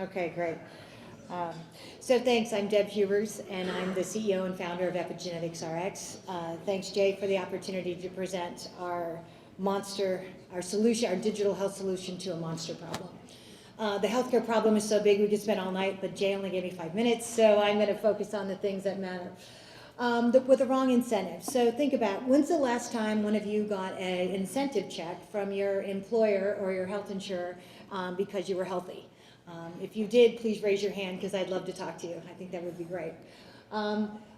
Okay, great. Um, so thanks, I'm Deb Hubers, and I'm the CEO and founder of Epigenetics RX. Thanks, Jay, for the opportunity to present our solution, our digital health solution to a monster problem. The healthcare problem is so big we could spend all night, but Jay only gave me 5 minutes, so I'm going to focus on the things that matter. With the wrong incentive. So think about, when's the last time one of you got an incentive check from your employer or your health insurer because you were healthy? If you did, please raise your hand because I'd love to talk to you. I think that would be great.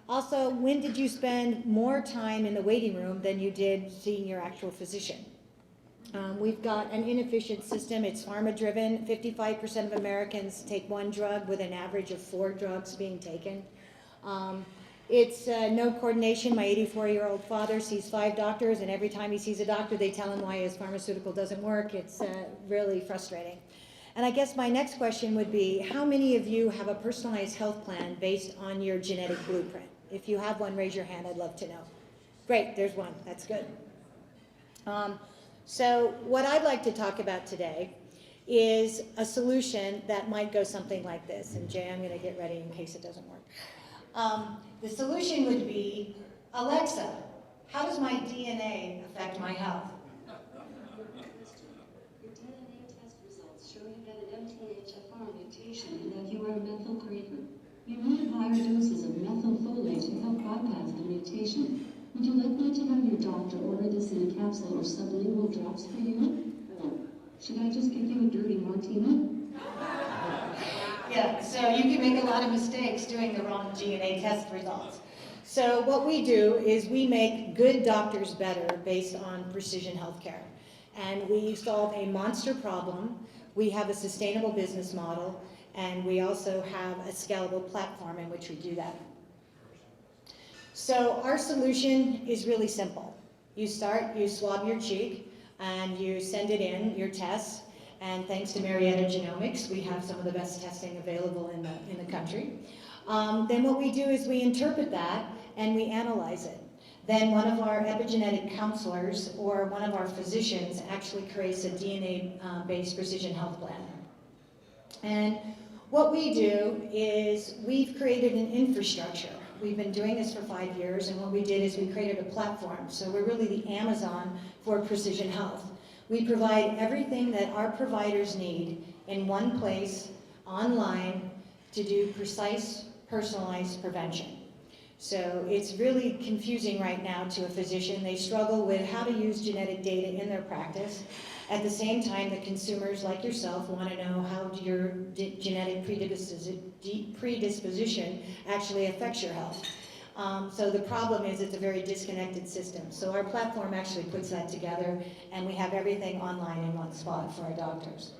Also, when did you spend more time in the waiting room than you did seeing your actual physician? We've got an inefficient system. It's pharma-driven. 55% of Americans take one drug with an average of 4 drugs being taken. It's no coordination. My 84-year-old father sees 5 doctors, and every time he sees a doctor, they tell him why his pharmaceutical doesn't work. It's really frustrating. And I guess my next question would be, how many of you have a personalized health plan based on your genetic blueprint? If you have one, raise your hand. I'd love to know. Great, there's one. That's good. So what I'd like to talk about today is a solution that might go something like this. And Jay, I'm going to get ready in case it doesn't work. The solution would be, Alexa, how does my DNA affect my health? Your DNA test results show you had an MTHFR mutation and that you are a methyl creator. You need higher doses of methylfolate to help bypass the mutation. Would you like me to have your doctor order this in a capsule or sublingual drops for you? Or should I just give you a dirty martini? Yeah, so you can make a lot of mistakes doing the wrong DNA test results. So what we do is we make good doctors better based on precision healthcare. And we solve a monster problem. We have a sustainable business model, and we also have a scalable platform in which we do that. So our solution is really simple. You swab your cheek, and you send it in, your tests, and thanks to Marietta Genomics, we have some of the best testing available in the country. Then what we do is we interpret that and we analyze it. Then one of our epigenetic counselors or one of our physicians actually creates a DNA-based precision health plan. And what we do is we've created an infrastructure. We've been doing this for 5 years, and what we did is we created a platform. So we're really the Amazon for precision health. We provide everything that our providers need in one place, online, to do precise, personalized prevention. So it's really confusing right now to a physician. They struggle with how to use genetic data in their practice. At the same time, the consumers like yourself want to know how your genetic predisposition actually affects your health. So the problem is it's a very disconnected system. So our platform actually puts that together, and we have everything online in one spot for our doctors.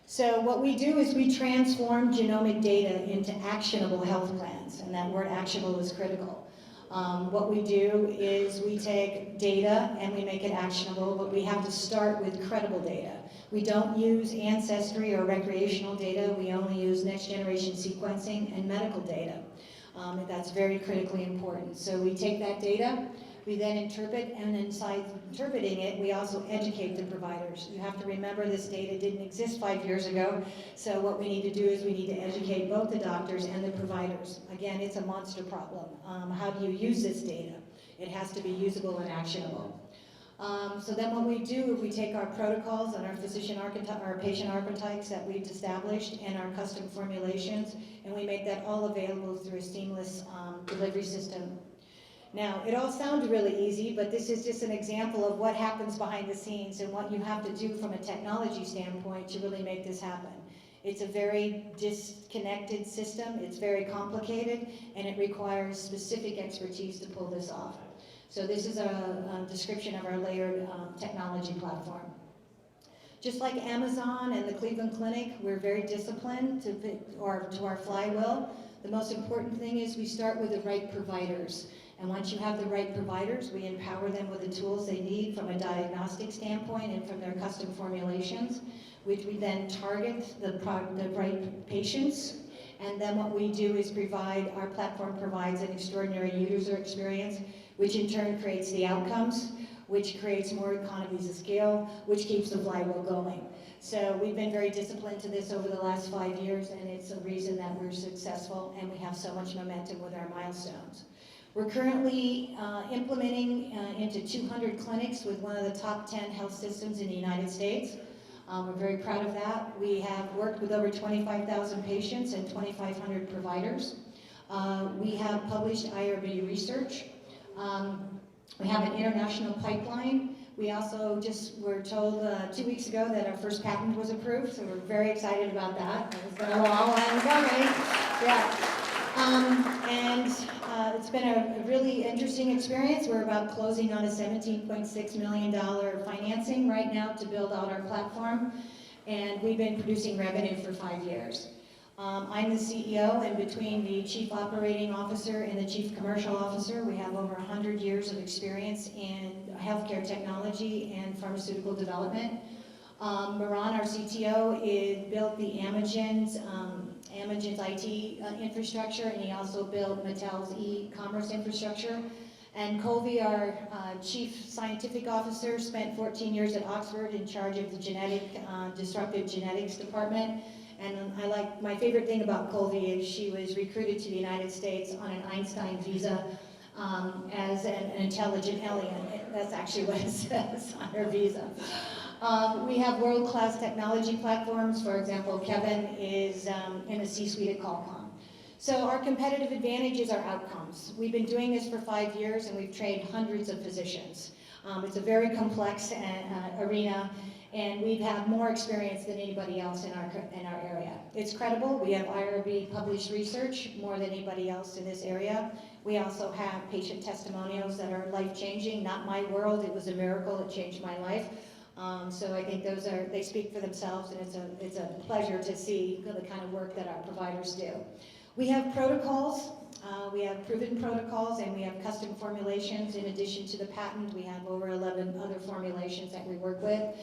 So what we do is we transform genomic data into actionable health plans, and that word actionable is critical. What we do is we take data and we make it actionable, but we have to start with credible data. We don't use ancestry or recreational data. We only use next generation sequencing and medical data. That's very critically important. So we take that data, we then interpret, and inside interpreting it, we also educate the providers. You have to remember this data didn't exist 5 years ago, so what we need to do is we need to educate both the doctors and the providers. Again, it's a monster problem. How do you use this data? It has to be usable and actionable. So then what we do, we take our protocols and our our patient archetypes that we've established and our custom formulations, and we make that all available through a seamless delivery system. Now, it all sounds really easy, but this is just an example of what happens behind the scenes and what you have to do from a technology standpoint to really make this happen. It's a very disconnected system, it's very complicated, and it requires specific expertise to pull this off. So this is a description of our layered technology platform. Just like Amazon and the Cleveland Clinic, we're very disciplined to our flywheel. The most important thing is we start with the right providers. And once you have the right providers, we empower them with the tools they need from a diagnostic standpoint and from their custom formulations, which we then target the right patients. And then what we do is our platform provides an extraordinary user experience, which in turn creates the outcomes, which creates more economies of scale, which keeps the flywheel going. So we've been very disciplined to this over the last 5 years, and it's a reason that we're successful and we have so much momentum with our milestones. We're currently implementing into 200 clinics with one of the top 10 health systems in the United States. We're very proud of that. We have worked with over 25,000 patients and 2,500 providers. We have published IRB research. We have an international pipeline. We also just were told 2 weeks ago that our first patent was approved, so we're very excited about that. It's been a long time coming. Yeah. It's been a really interesting experience. We're about closing on a $17.6 million financing right now to build out our platform, and we've been producing revenue for 5 years. I'm the CEO, and between the Chief Operating Officer and the Chief Commercial Officer, we have over 100 years of experience in healthcare technology and pharmaceutical development. Moran, our CTO, built the Amagen's IT infrastructure, and he also built Mattel's e-commerce infrastructure. And Colby, our Chief Scientific Officer, spent 14 years at Oxford in charge of the disruptive genetics department. And my favorite thing about Colby is she was recruited to the United States on an Einstein visa as an intelligent alien. That's actually what it says on her visa. We have world-class technology platforms. For example, Kevin is in the C-suite at Qualcomm. So our competitive advantage is our outcomes. We've been doing this for 5 years, and we've trained hundreds of physicians. It's a very complex arena, and we've had more experience than anybody else in our area. It's credible. We have IRB published research, more than anybody else in this area. We also have patient testimonials that are life-changing. Not my world, it was a miracle, it changed my life. So I think they speak for themselves, and it's a pleasure to see the kind of work that our providers do. We have protocols. We have proven protocols, and we have custom formulations. In addition to the patent, we have over 11 other formulations that we work with.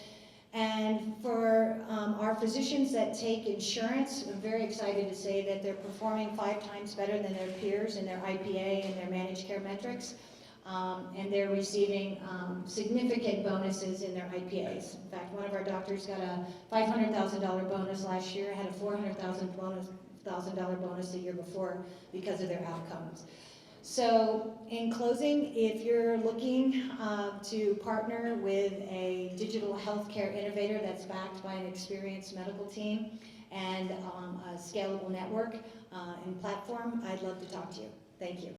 And for our physicians that take insurance, I'm very excited to say that they're performing 5 times better than their peers in their IPA and their managed care metrics. And they're receiving significant bonuses in their IPAs. In fact, one of our doctors got a $500,000 bonus last year, had a $400,000 bonus the year before because of their outcomes. So in closing, if you're looking to partner with a digital healthcare innovator that's backed by an experienced medical team and a scalable network and platform, I'd love to talk to you. Thank you.